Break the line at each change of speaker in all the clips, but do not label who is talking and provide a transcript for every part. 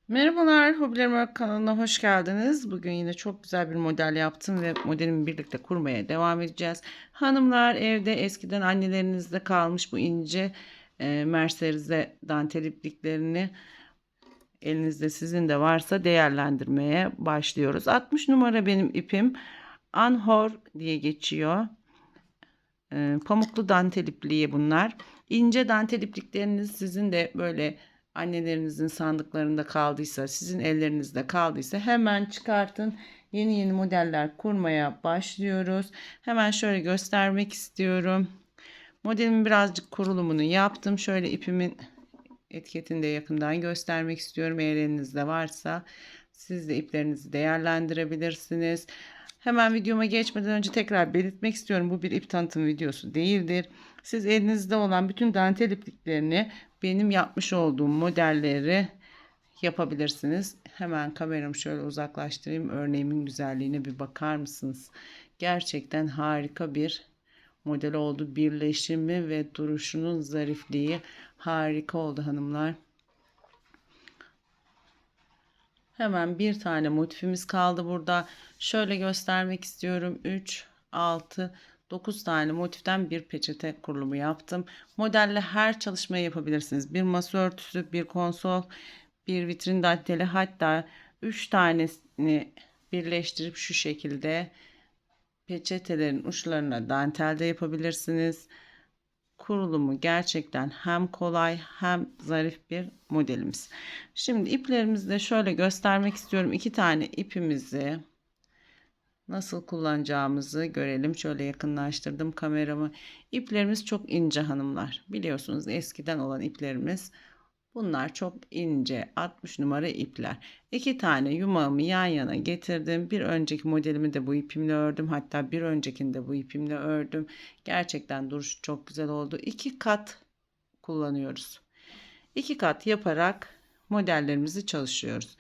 Merhabalar, Hobilerim Org kanalına hoş geldiniz. Bugün yine çok güzel bir model yaptım ve modelimi birlikte kurmaya devam edeceğiz. Hanımlar evde eskiden annelerinizde kalmış bu ince merserize dantel ipliklerini elinizde sizin de varsa değerlendirmeye başlıyoruz. 60 numara benim ipim. Anhor diye geçiyor. Pamuklu dantel ipliği bunlar. İnce dantel iplikleriniz sizin de böyle annelerinizin sandıklarında kaldıysa, sizin ellerinizde kaldıysa hemen çıkartın. Yeni yeni modeller kurmaya başlıyoruz. Hemen şöyle göstermek istiyorum. Modelimin birazcık kurulumunu yaptım. Şöyle ipimin etiketini de yakından göstermek istiyorum. Eğer elinizde varsa siz de iplerinizi değerlendirebilirsiniz. Hemen videoma geçmeden önce tekrar belirtmek istiyorum. Bu bir ip tanıtım videosu değildir. Siz elinizde olan bütün dantel ipliklerini benim yapmış olduğum modelleri yapabilirsiniz. Hemen kameramı şöyle uzaklaştırayım. Örneğimin güzelliğine bir bakar mısınız? Gerçekten harika bir model oldu. Birleşimi ve duruşunun zarifliği harika oldu hanımlar. Hemen bir tane motifimiz kaldı burada. Şöyle göstermek istiyorum. 3, 6, 9 tane motiften bir peçete kurulumu yaptım. Modelle her çalışmayı yapabilirsiniz. Bir masa örtüsü, bir konsol, bir vitrin danteli, hatta 3 tanesini birleştirip şu şekilde peçetelerin uçlarına dantel de yapabilirsiniz. Kurulumu gerçekten hem kolay hem zarif bir modelimiz. Şimdi iplerimizi de şöyle göstermek istiyorum. İki tane ipimizi nasıl kullanacağımızı görelim. Şöyle yakınlaştırdım kameramı. İplerimiz çok ince hanımlar. Biliyorsunuz eskiden olan iplerimiz. Bunlar çok ince 60 numara ipler. İki tane yumağımı yan yana getirdim. Bir önceki modelimi de bu ipimle ördüm. Hatta bir öncekini de bu ipimle ördüm. Gerçekten duruş çok güzel oldu. İki kat kullanıyoruz. İki kat yaparak modellerimizi çalışıyoruz.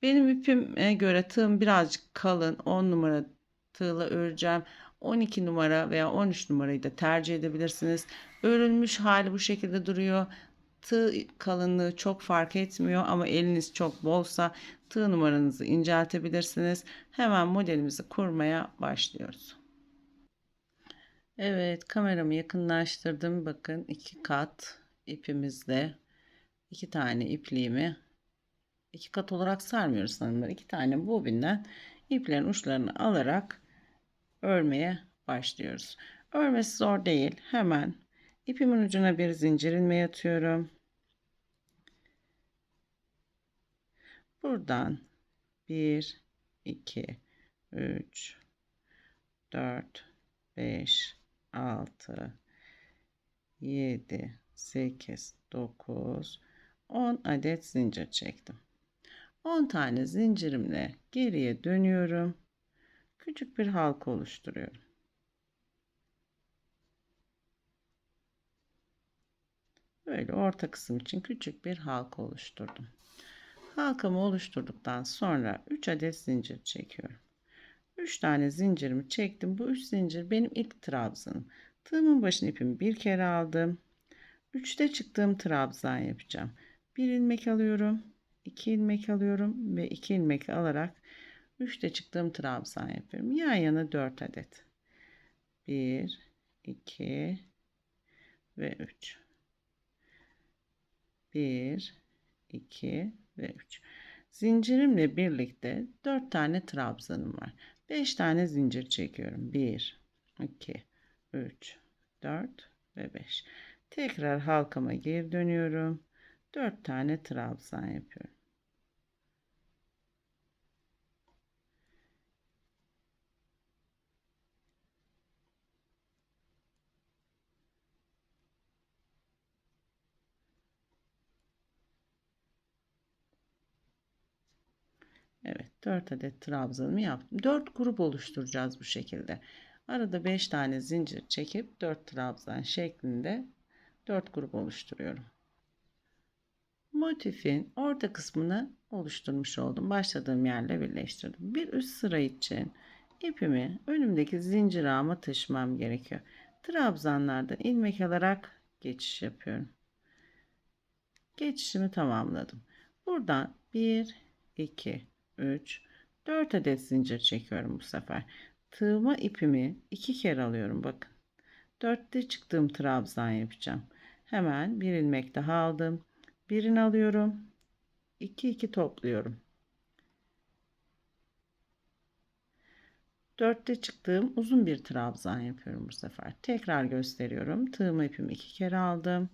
Benim ipime göre tığım birazcık kalın. 10 numara tığla öreceğim. 12 numara veya 13 numarayı da tercih edebilirsiniz. Örülmüş hali bu şekilde duruyor. Tığ kalınlığı çok fark etmiyor ama eliniz çok bolsa tığ numaranızı inceltebilirsiniz. Hemen modelimizi kurmaya başlıyoruz. Evet, kameramı yakınlaştırdım. Bakın iki kat ipimizle iki tane ipliğimi iki kat olarak sarmıyoruz hanımlar. İki tane bobinden iplerin uçlarını alarak örmeye başlıyoruz. Örmesi zor değil. Hemen ipimin ucuna bir zincir ilmeği atıyorum. Buradan 1, 2, 3, 4, 5, 6, 7, 8, 9, 10 adet zincir çektim. 10 tane zincirimle geriye dönüyorum. Küçük bir halka oluşturuyorum. Böyle orta kısım için küçük bir halka oluşturdum. Halkamı oluşturduktan sonra 3 adet zincir çekiyorum. 3 tane zincirimi çektim. Bu 3 zincir benim ilk trabzanım. Tığımın başına ipimi bir kere aldım. 3'te çıktığım trabzan yapacağım. 1 ilmek alıyorum. 2 ilmek alıyorum ve 2 ilmek alarak 3'te çıktığım trabzan yapıyorum. Yan yana 4 adet. 1, 2 ve 3. 1, 2 ve 3. Zincirimle birlikte 4 tane trabzanım var. 5 tane zincir çekiyorum. 1, 2, 3, 4 ve 5. Tekrar halkama geri dönüyorum. 4 tane trabzan yapıyorum. Evet, 4 adet trabzanımı yaptım. 4 grup oluşturacağız bu şekilde. Arada 5 tane zincir çekip 4 trabzan şeklinde 4 grup oluşturuyorum. Motifin orta kısmını oluşturmuş oldum. Başladığım yerle birleştirdim. Bir üst sıra için ipimi önümdeki zincir ağıma taşımam gerekiyor. Trabzanlardan ilmek alarak geçiş yapıyorum. Geçişimi tamamladım. Buradan 1, 2, 3, 4 adet zincir çekiyorum bu sefer. Tığıma ipimi 2 kere alıyorum bakın. 4'te çıktığım trabzan yapacağım. Hemen bir ilmek daha aldım. Birini alıyorum. 2 2 topluyorum. 4'te çıktığım uzun bir trabzan yapıyorum bu sefer. Tekrar gösteriyorum. Tığıma ipimi 2 kere aldım.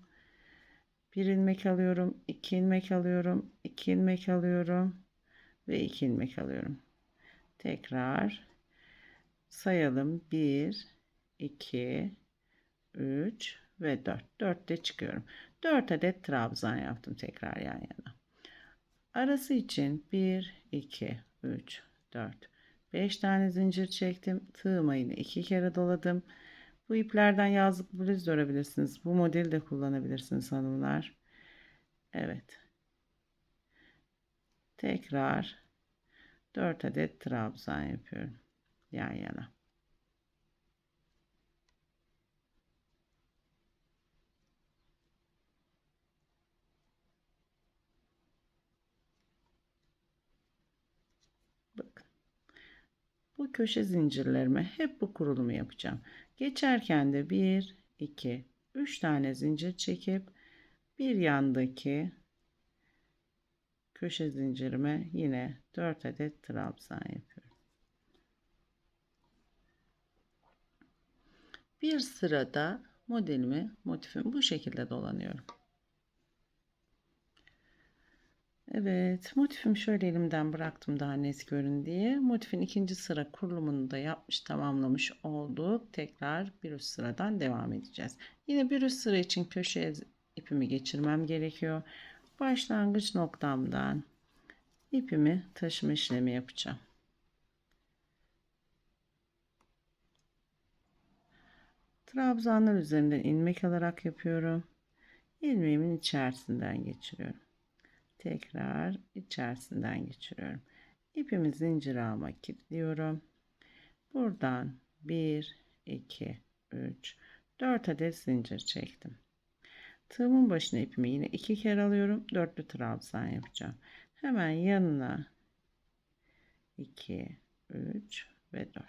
Bir ilmek alıyorum, 2 ilmek alıyorum, 2 ilmek alıyorum ve 2 ilmek alıyorum. Tekrar sayalım. 1, 2, 3 ve 4. 4'te çıkıyorum. 4 adet trabzan yaptım tekrar yan yana. Arası için 1, 2, 3, 4, 5 tane zincir çektim. Tığıma yine 2 kere doladım. Bu iplerden yazlık bluz örebilirsiniz. Bu modeli de kullanabilirsiniz hanımlar. Evet. Tekrar 4 adet trabzan yapıyorum yan yana. Bakın. Bu köşe zincirlerime hep bu kurulumu yapacağım. Geçerken de 1, 2, 3 tane zincir çekip bir yandaki köşe zincirime yine 4 adet trabzan yapıyorum. Bir sırada motifimi bu şekilde dolanıyorum. Evet, motifimi şöyle elimden bıraktım daha net görün diye. Motifin ikinci sıra kurulumunu da yapmış, tamamlamış olduk. Tekrar bir üst sıradan devam edeceğiz. Yine bir üst sıra için köşeye ipimi geçirmem gerekiyor. Başlangıç noktamdan ipimi taşıma işlemi yapacağım. Trabzanlar üzerinden ilmek alarak yapıyorum. İlmeğimin içerisinden geçiriyorum. Tekrar içerisinden geçiriyorum. İpimi zincir ağıma kilitliyorum. Buradan 1, 2, 3, 4 adet zincir çektim. Tığımın başına ipimi yine 2 kere alıyorum. Dörtlü trabzan yapacağım. Hemen yanına 2, 3 ve 4.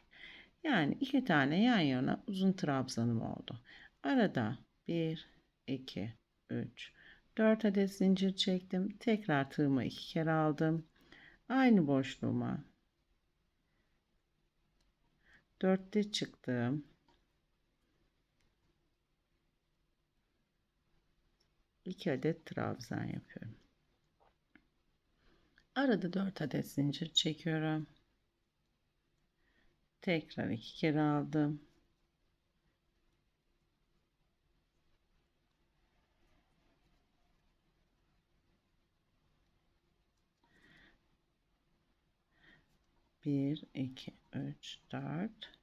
Yani 2 tane yan yana uzun trabzanım oldu. Arada 1, 2, 3, 4 adet zincir çektim. Tekrar tığıma 2 kere aldım. Aynı boşluğuma 4'te çıktığım 2 adet trabzan yapıyorum. Arada 4 adet zincir çekiyorum. Tekrar 2 kere aldım. Bir, iki, üç, dört.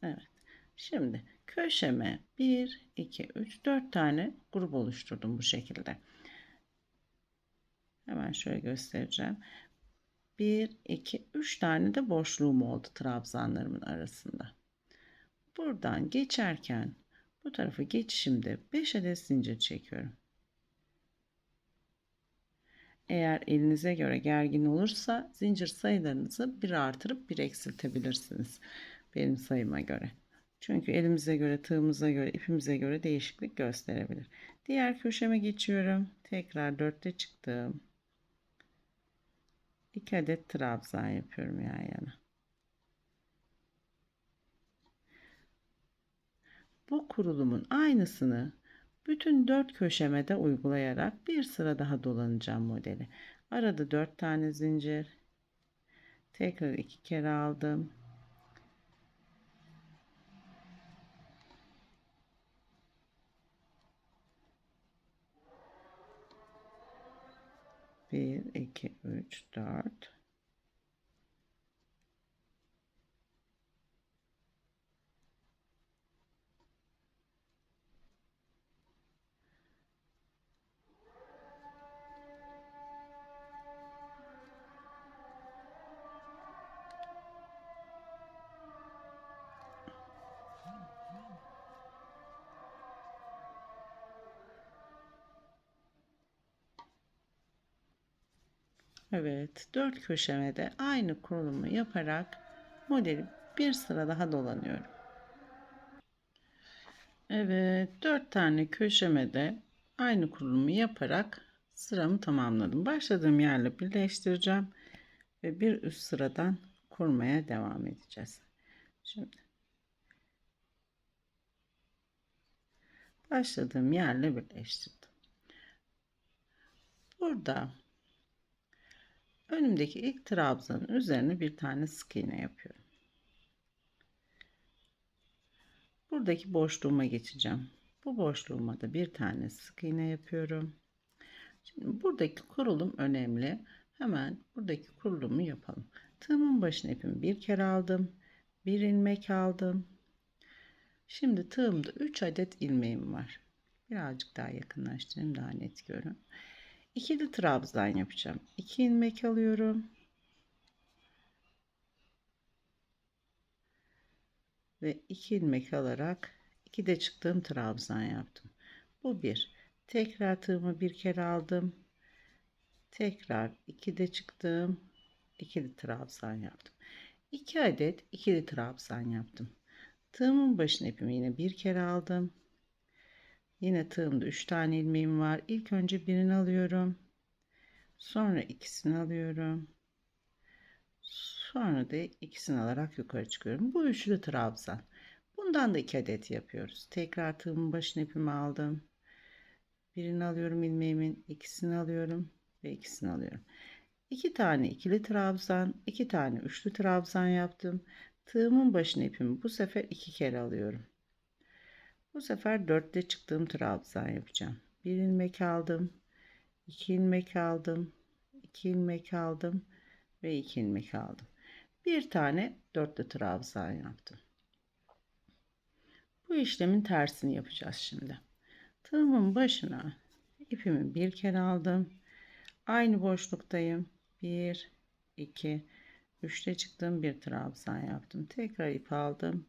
Evet. Şimdi köşeme 1, 2, 3, 4 tane grup oluşturdum bu şekilde. Hemen şöyle göstereceğim. 1, 2, 3 tane de boşluğum oldu trabzanlarımın arasında. Buradan geçerken bu tarafa geçişimde 5 adet zincir çekiyorum. Eğer elinize göre gergin olursa zincir sayılarınızı bir artırıp bir eksiltebilirsiniz. Benim sayıma göre. Çünkü elimize göre, tığımıza göre, ipimize göre değişiklik gösterebilir. Diğer köşeme geçiyorum. Tekrar 4'te çıktım. 2 adet trabzan yapıyorum yan yana. Bu kurulumun aynısını bütün 4 köşeme de uygulayarak bir sıra daha dolanacağım modeli. Arada 4 tane zincir. Tekrar 2 kere aldım. Bir, iki, üç, dört. Evet, 4 köşeme de aynı kurulumu yaparak modeli bir sıra daha dolanıyorum. Evet, 4 tane köşeme de aynı kurulumu yaparak sıramı tamamladım. Başladığım yerle birleştireceğim ve bir üst sıradan kurmaya devam edeceğiz. Şimdi başladığım yerle birleştirdim. Burada önümdeki ilk trabzanın üzerine bir tane sık iğne yapıyorum. Buradaki boşluğuma geçeceğim. Bu boşluğuma da bir tane sık iğne yapıyorum. Şimdi buradaki kurulum önemli. Hemen buradaki kurulumu yapalım. Tığımın başına ipimi bir kere aldım. Bir ilmek aldım. Şimdi tığımda 3 adet ilmeğim var. Birazcık daha yakınlaştırayım, daha net görün. İkili trabzan yapacağım. 2 ilmek alıyorum. Ve 2 ilmek alarak 2 de çıktığım trabzan yaptım. Bu bir. Tekrar tığımı bir kere aldım. Tekrar 2 de çıktım. İkili trabzan yaptım. 2 adet ikili trabzan yaptım. Tığımın başına ipimi yine bir kere aldım. Yine tığımda 3 tane ilmeğim var. İlk önce birini alıyorum. Sonra ikisini alıyorum. Sonra da ikisini alarak yukarı çıkıyorum. Bu üçlü trabzan. Bundan da 2 adet yapıyoruz. Tekrar tığımın başına ipimi aldım. Birini alıyorum ilmeğimin, ikisini alıyorum ve ikisini alıyorum. 2 tane ikili trabzan, 2 tane üçlü trabzan yaptım. Tığımın başına ipimi bu sefer 2 kere alıyorum. Bu sefer 4'te çıktığım trabzan yapacağım. Bir ilmek aldım, 2 ilmek aldım, 2 ilmek aldım ve 2 ilmek aldım. Bir tane dörtlü trabzan yaptım. Bu işlemin tersini yapacağız şimdi. Tığımın başına ipimi bir kere aldım. Aynı boşluktayım. 1, 2, 3'te çıktım. Bir trabzan yaptım. Tekrar ip aldım.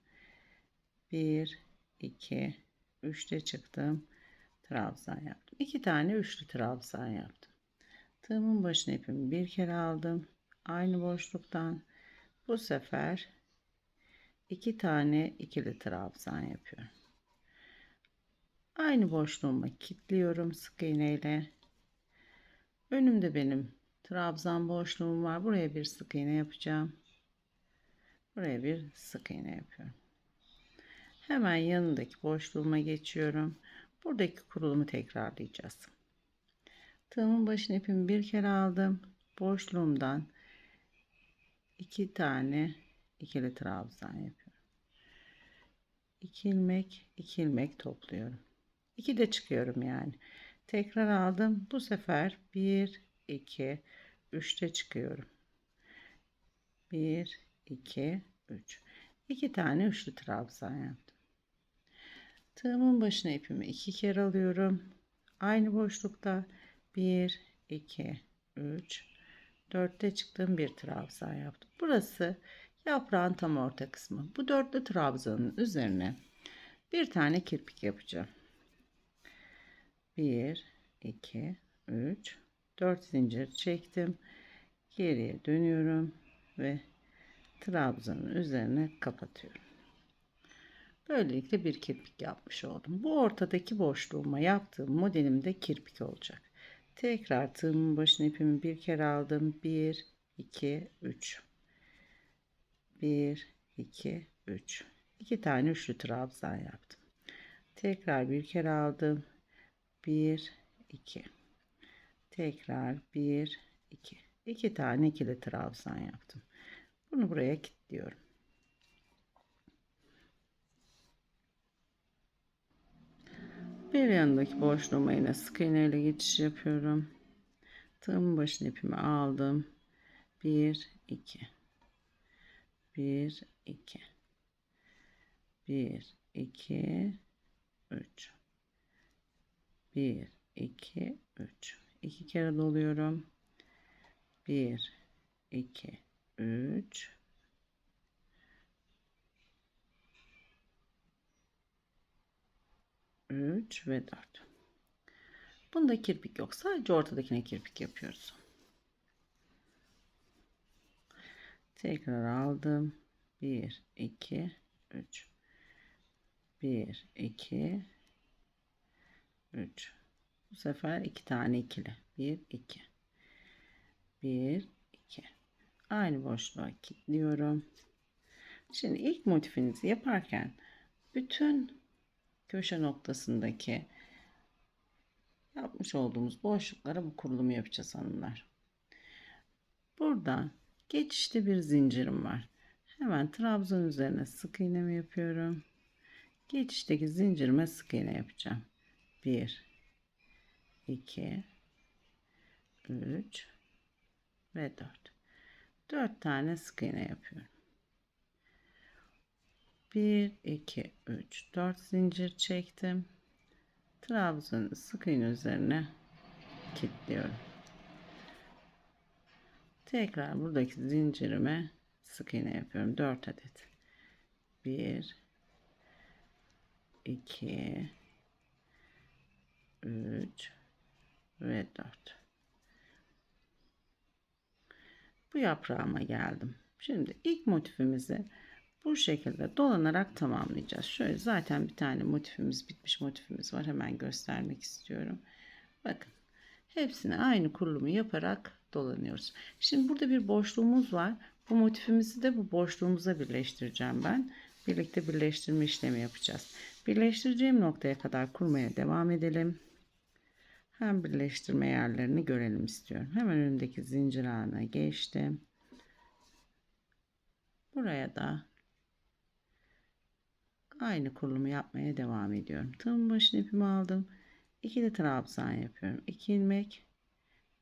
1, 2, 3'te çıktım. Trabzan yaptım. 2 tane üçlü trabzan yaptım. Tığımın başına ipimi bir kere aldım. Aynı boşluktan bu sefer 2 tane ikili trabzan yapıyorum. Aynı boşluğuma kilitliyorum sık iğneyle. Önümde benim trabzan boşluğum var. Buraya bir sık iğne yapacağım. Buraya bir sık iğne yapıyorum. Hemen yanındaki boşluğuma geçiyorum. Buradaki kurulumu tekrarlayacağız. Tığımın başına ipimi bir kere aldım. Boşluğumdan 2 tane ikili trabzan yapıyorum. 2 ilmek, 2 ilmek topluyorum. 2 de çıkıyorum yani. Tekrar aldım. Bu sefer 1, 2, 3'te çıkıyorum. 1, 2, 3. 2 tane üçlü trabzan yaptım. Tığımın başına ipimi 2 kere alıyorum. Aynı boşlukta 1, 2, 3, 4'te çıktığım bir trabzan yaptım. Burası yaprağın tam orta kısmı. Bu dörtlü trabzanın üzerine bir tane kirpik yapacağım. 1, 2, 3, 4 zincir çektim. Geriye dönüyorum ve trabzanın üzerine kapatıyorum. Böylelikle bir kirpik yapmış oldum. Bu ortadaki boşluğuma yaptığım modelimde kirpik olacak. Tekrar tığımın başına ipimi bir kere aldım. 1, 2, 3. 1, 2, 3. 2 tane üçlü trabzan yaptım. Tekrar bir kere aldım. 1, 2. Tekrar 1, 2. 2 tane ikili trabzan yaptım. Bunu buraya kilitliyorum. Bir yanındaki boşluğuma yine sık iğne ile geçiş yapıyorum. Tığımın başına ipimi aldım. 1, 2. 1, 2. 1, 2, 3. 1, 2, 3. 2 kere doluyorum. 1, 2, 3. 3 ve 4. Bunda kirpik yok. Sadece ortadakine kirpik yapıyoruz. Tekrar aldım. 1 2 3 1 2 3. Bu sefer 2 tane ikili. 1 2 1 2. Aynı boşluğa kilitliyorum. Şimdi ilk motifinizi yaparken bütün köşe noktasındaki yapmış olduğumuz boşluklara bu kurulumu yapacağız hanımlar. Burada geçişte bir zincirim var. Hemen trabzan üzerine sık iğnemi yapıyorum. Geçişteki zincirime sık iğne yapacağım. 1 2 3 ve 4. 4 tane sık iğne yapıyorum. 1 2 3 4 zincir çektim. Trabzanı sık iğne üzerine kilitliyorum. Tekrar buradaki zincirime sık iğne yapıyorum. 4 adet. 1 2 3 ve 4. Bu yaprağıma geldim. Şimdi ilk motifimizi bu şekilde dolanarak tamamlayacağız. Şöyle zaten bir tane motifimiz, bitmiş motifimiz var. Hemen göstermek istiyorum. Bakın. Hepsine aynı kurulumu yaparak dolanıyoruz. Şimdi burada bir boşluğumuz var. Bu motifimizi de bu boşluğumuza birleştireceğim ben. Birlikte birleştirme işlemi yapacağız. Birleştireceğim noktaya kadar kurmaya devam edelim. Hem birleştirme yerlerini görelim istiyorum. Hemen önümdeki zincir ağına geçtim. Buraya da aynı kurulumu yapmaya devam ediyorum. Tığım başına ipimi aldım. İkili trabzan yapıyorum. 2 ilmek,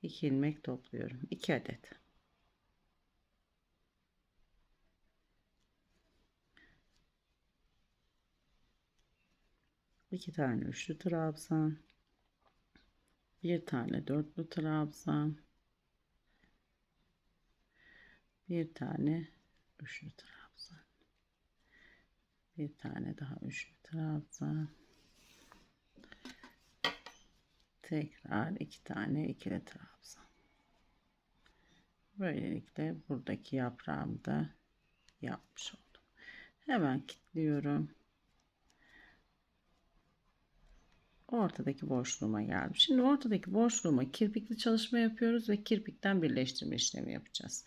2 ilmek topluyorum. 2 adet. 2 tane üçlü trabzan, bir tane dörtlü trabzan, bir tane üçlü trabzan, bir tane daha üçlü trabzan, tekrar 2 tane ikili trabzan. Böylelikle buradaki yaprağımı da yapmış oldum. Hemen kilitliyorum. Ortadaki boşluğuma geldim. Şimdi ortadaki boşluğuma kirpikli çalışma yapıyoruz ve kirpikten birleştirme işlemi yapacağız.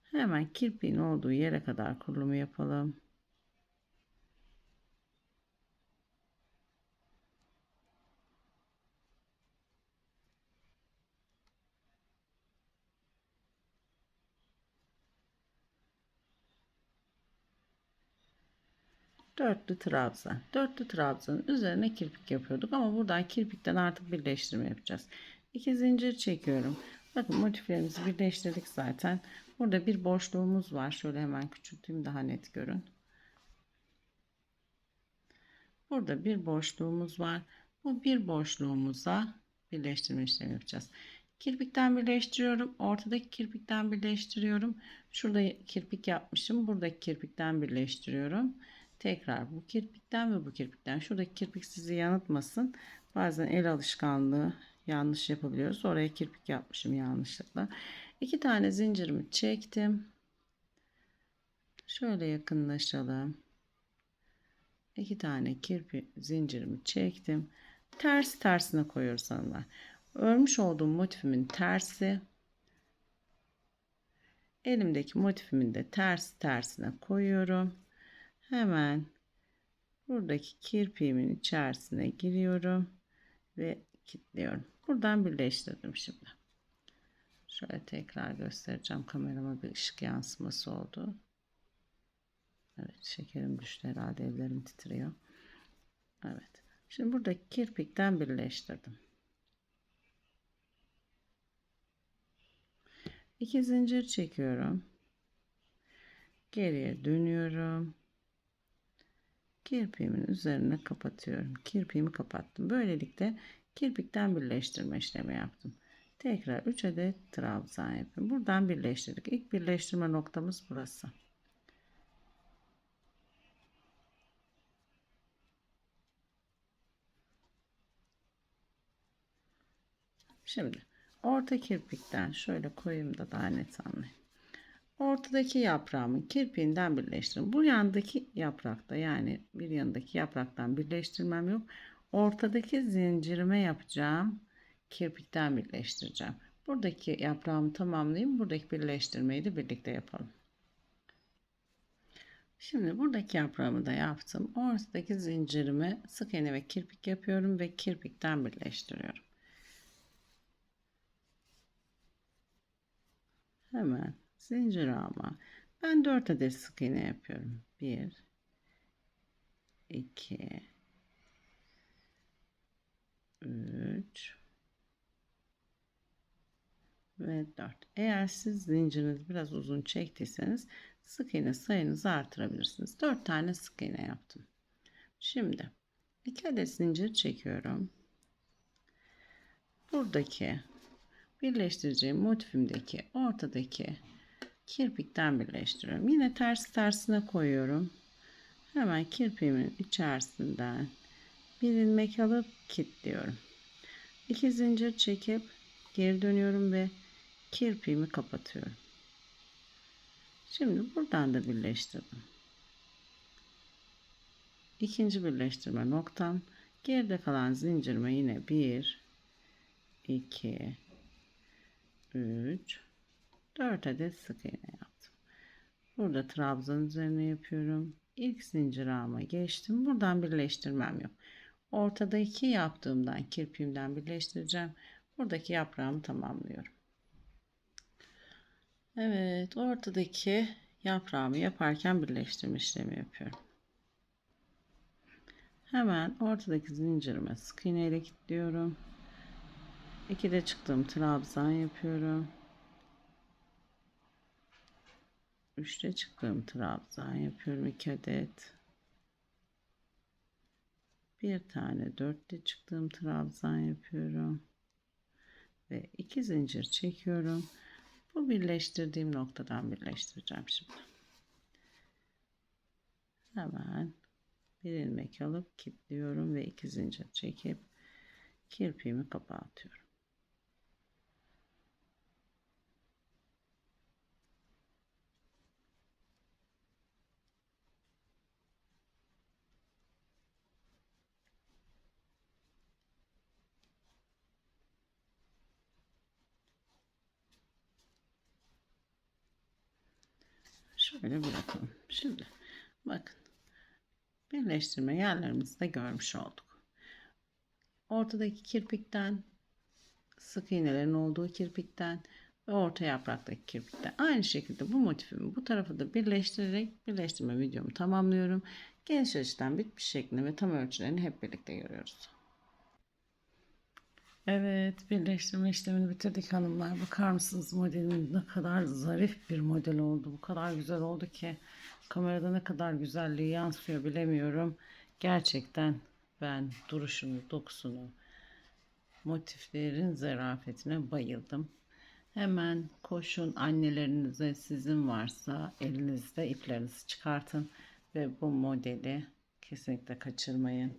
Hemen kirpiğin olduğu yere kadar kurulumu yapalım. Dörtlü trabzan. Dörtlü trabzanın üzerine kirpik yapıyorduk ama buradan kirpikten artık birleştirme yapacağız. 2 zincir çekiyorum. Bakın motiflerimizi birleştirdik zaten. Burada bir boşluğumuz var. Şöyle hemen küçülteyim daha net görün. Burada bir boşluğumuz var. Bu bir boşluğumuza birleştirme işlemi yapacağız. Kirpikten birleştiriyorum. Ortadaki kirpikten birleştiriyorum. Şurada kirpik yapmışım. Buradaki kirpikten birleştiriyorum. Tekrar bu kirpikten ve bu kirpikten. Şuradaki kirpik sizi yanıltmasın. Bazen el alışkanlığı yanlış yapabiliyoruz. Oraya kirpik yapmışım yanlışlıkla. 2 tane zincirimi çektim. Şöyle yakınlaşalım. 2 tane kirpi zincirimi çektim. Ters tersine koyuyoruz hanımlar. Örmüş olduğum motifimin tersi. Elimdeki motifimin de tersine koyuyorum. Hemen buradaki kirpiğimin içerisine giriyorum ve kilitliyorum. Buradan birleştirdim şimdi. Şöyle tekrar göstereceğim. Kamerama bir ışık yansıması oldu. Evet, şekerim düştü herhalde, ellerim titriyor. Evet. Şimdi buradaki kirpikten birleştirdim. 2 zincir çekiyorum. Geriye dönüyorum. Kirpiğimin üzerine kapatıyorum. Kirpiğimi kapattım. Böylelikle kirpikten birleştirme işlemi yaptım. Tekrar 3 adet trabzan yapıyorum. Buradan birleştirdik. İlk birleştirme noktamız burası. Şimdi orta kirpikten şöyle koyayım da daha net anlayın. Ortadaki yaprağımın kirpiğinden birleştiririm. Bu yandaki yaprakta, yani bir yanındaki yapraktan birleştirmem yok. Ortadaki zincirime yapacağım kirpikten birleştireceğim. Buradaki yaprağımı tamamlayayım. Buradaki birleştirmeyi de birlikte yapalım. Şimdi buradaki yaprağımı da yaptım. Ortadaki zincirime sık iğne ve kirpik yapıyorum ve kirpikten birleştiriyorum. Hemen zincir alma. Ben 4 adet sık iğne yapıyorum. 1 2 3 ve 4. Eğer siz zinciriniz biraz uzun çektiyseniz sık iğne sayınızı artırabilirsiniz. 4 tane sık iğne yaptım. Şimdi 2 adet zincir çekiyorum. Buradaki birleştireceğim motifimdeki ortadaki kirpikten birleştiriyorum. Yine ters tersine koyuyorum. Hemen kirpiğimin içerisinden bir ilmek alıp kilitliyorum. 2 zincir çekip geri dönüyorum ve kirpiğimi kapatıyorum. Şimdi buradan da birleştirdim. İkinci birleştirme noktam. Geride kalan zincirime yine 1 2 3 4 adet sık iğne yaptım. Burada trabzan üzerine yapıyorum. İlk zincir ağıma geçtim. Buradan birleştirmem yok. Ortada 2 yaptığımdan kirpiğimden birleştireceğim. Buradaki yaprağımı tamamlıyorum. Evet, ortadaki yaprağımı yaparken birleştirme işlemi yapıyorum. Hemen ortadaki zincirime sık iğne ile kilitliyorum. 2'de çıktığım trabzan yapıyorum. 3'te çıktığım trabzan yapıyorum 2 adet. Bir tane 4'te çıktığım trabzan yapıyorum. Ve 2 zincir çekiyorum. Bu birleştirdiğim noktadan birleştireceğim şimdi. Hemen bir ilmek alıp kilitliyorum ve 2 zincir çekip kirpiğimi kapatıyorum. Şöyle bırakalım. Şimdi bakın, birleştirme yerlerimizi de görmüş olduk. Ortadaki kirpikten, sık iğnelerin olduğu kirpikten ve orta yapraktaki kirpikten aynı şekilde bu motifimi bu tarafa da birleştirerek birleştirme videomu tamamlıyorum. Geniş açıdan bitmiş şeklini ve tam ölçülerini hep birlikte görüyoruz. Evet, birleştirme işlemini bitirdik hanımlar. Bakar mısınız, modelin ne kadar zarif bir model oldu. Bu kadar güzel oldu ki kamerada ne kadar güzelliği yansıyor bilemiyorum. Gerçekten ben duruşunu, dokusunu, motiflerin zarafetine bayıldım. Hemen koşun annelerinize, sizin varsa elinizde iplerinizi çıkartın ve bu modeli kesinlikle kaçırmayın.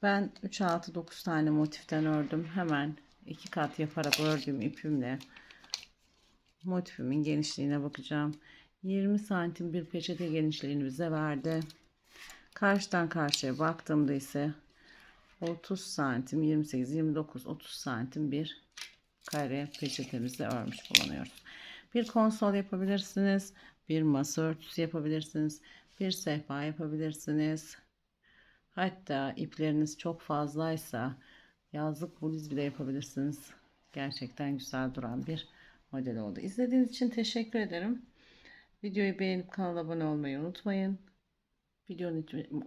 Ben 3 6 9 tane motiften ördüm. Hemen 2 kat yaparak ördüğüm ipimle motifimin genişliğine bakacağım. 20 santim bir peçete genişliğini bize verdi. Karşıdan karşıya baktığımda ise 30 santim, 28, 29, 30 santim bir kare peçetemizle örmüş bulunuyoruz. Bir konsol yapabilirsiniz. Bir masa örtüsü yapabilirsiniz. Bir sehpa yapabilirsiniz. Hatta ipleriniz çok fazlaysa yazlık bluz bile yapabilirsiniz. Gerçekten güzel duran bir model oldu. İzlediğiniz için teşekkür ederim. Videoyu beğenip kanala abone olmayı unutmayın.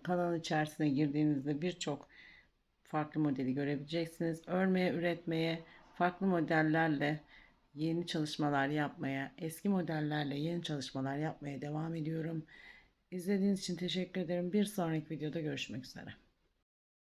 Kanalın içerisine girdiğinizde birçok farklı modeli görebileceksiniz. Örmeye, üretmeye, farklı modellerle yeni çalışmalar yapmaya, eski modellerle yeni çalışmalar yapmaya devam ediyorum. İzlediğiniz için teşekkür ederim. Bir sonraki videoda görüşmek üzere.